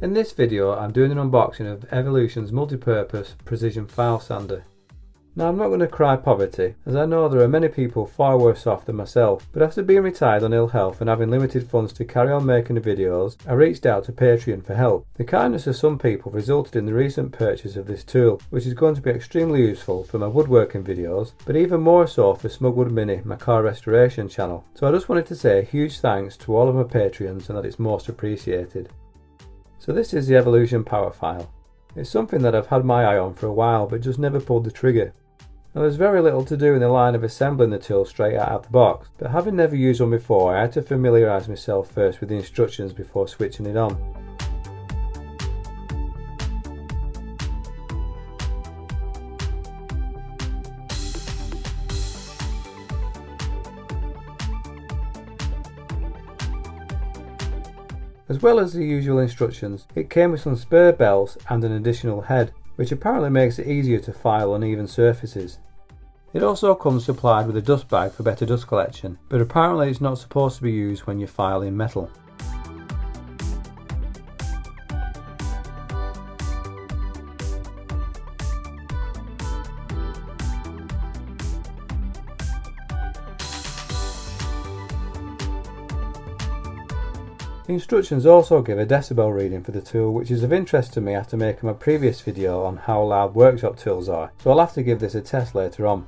In this video I'm doing an unboxing of Evolution's multi-purpose precision file sander. Now I'm not going to cry poverty, as I know there are many people far worse off than myself, but after being retired on ill health and having limited funds to carry on making the videos, I reached out to Patreon for help. The kindness of some people resulted in the recent purchase of this tool, which is going to be extremely useful for my woodworking videos, but even more so for Smugwoodmini, my car restoration channel. So I just wanted to say a huge thanks to all of my Patreons and that it's most appreciated. So this is the Evolution power file. It's something that I've had my eye on for a while but just never pulled the trigger. Now there's very little to do in the line of assembling the tool straight out of the box, but having never used one before I had to familiarise myself first with the instructions before switching it on. As well as the usual instructions, it came with some spare belts and an additional head, which apparently makes it easier to file uneven surfaces. It also comes supplied with a dust bag for better dust collection, but apparently it's not supposed to be used when you file in metal. The instructions also give a decibel reading for the tool, which is of interest to me after making my previous video on how loud workshop tools are, so I'll have to give this a test later on.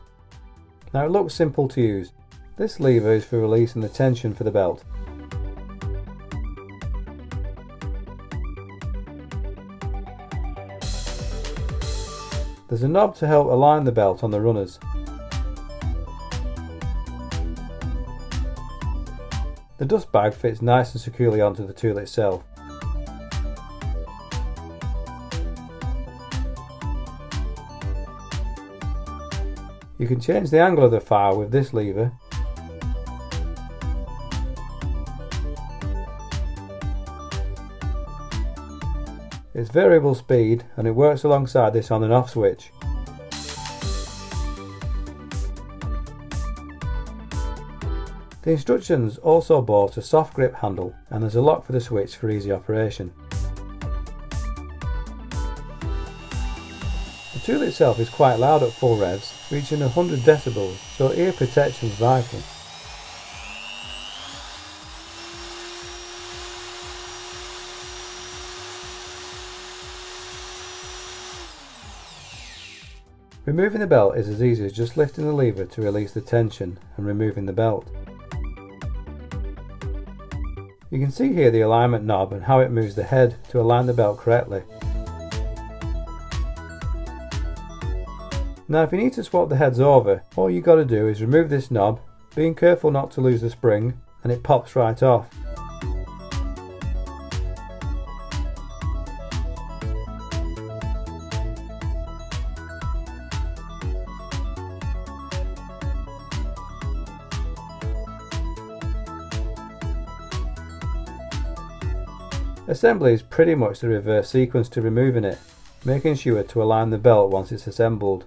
Now it looks simple to use. This lever is for releasing the tension for the belt. There's a knob to help align the belt on the runners. The dust bag fits nice and securely onto the tool itself. You can change the angle of the file with this lever. It's variable speed and it works alongside this on and off switch. The instructions also boast a soft grip handle and there's a lock for the switch for easy operation. The tool itself is quite loud at full revs, reaching 100 decibels, so ear protection is vital. Removing the belt is as easy as just lifting the lever to release the tension and removing the belt. You can see here the alignment knob and how it moves the head to align the belt correctly. Now if you need to swap the heads over, all you got to do is remove this knob, being careful not to lose the spring, and it pops right off. Assembly is pretty much the reverse sequence to removing it, making sure to align the belt once it's assembled.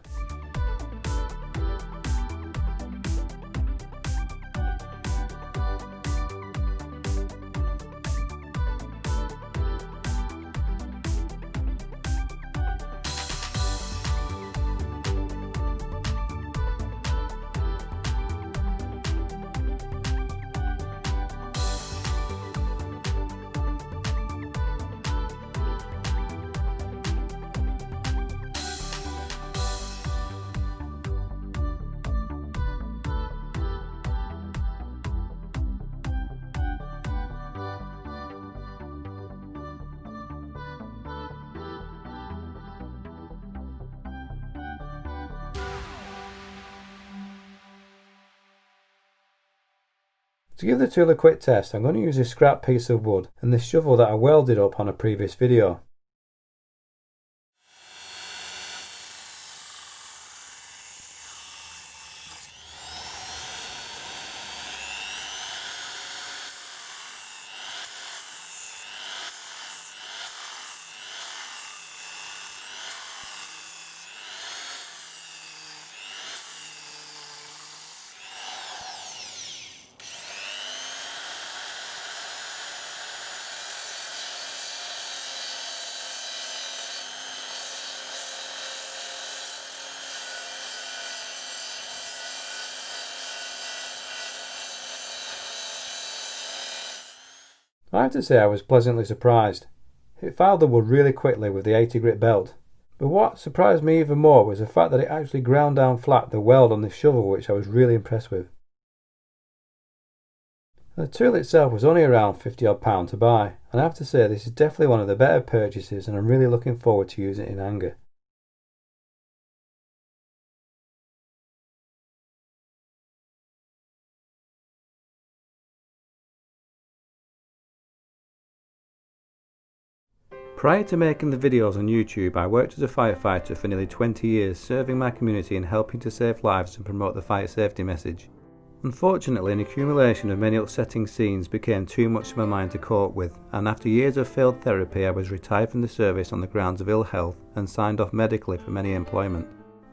To give the tool a quick test, I'm going to use a scrap piece of wood and this shovel that I welded up on a previous video. I have to say I was pleasantly surprised. It filed the wood really quickly with the 80 grit belt. But what surprised me even more was the fact that it actually ground down flat the weld on this shovel, which I was really impressed with. The tool itself was only around £50 odd to buy, and I have to say this is definitely one of the better purchases, and I'm really looking forward to using it in anger. Prior to making the videos on YouTube, I worked as a firefighter for nearly 20 years, serving my community and helping to save lives and promote the fire safety message. Unfortunately, an accumulation of many upsetting scenes became too much for my mind to cope with, and after years of failed therapy I was retired from the service on the grounds of ill health and signed off medically from any employment.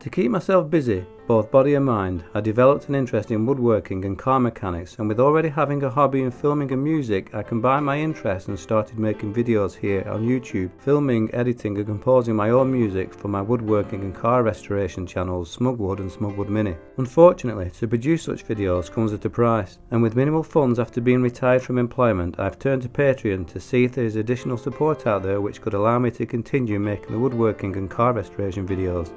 To keep myself busy, both body and mind, I developed an interest in woodworking and car mechanics, and with already having a hobby in filming and music, I combined my interests and started making videos here on YouTube, filming, editing and composing my own music for my woodworking and car restoration channels Smugwood and Smugwoodmini. Unfortunately, to produce such videos comes at a price, and with minimal funds after being retired from employment, I've turned to Patreon to see if there is additional support out there which could allow me to continue making the woodworking and car restoration videos.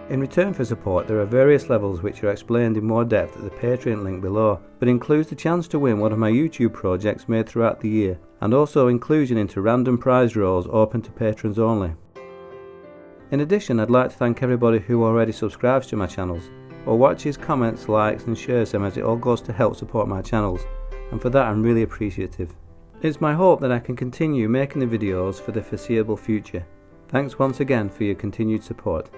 In return for support, there are various levels which are explained in more depth at the Patreon link below, but includes the chance to win one of my YouTube projects made throughout the year, and also inclusion into random prize draws open to patrons only. In addition, I'd like to thank everybody who already subscribes to my channels, or watches, comments, likes and shares them, as it all goes to help support my channels, and for that I'm really appreciative. It's my hope that I can continue making the videos for the foreseeable future. Thanks once again for your continued support.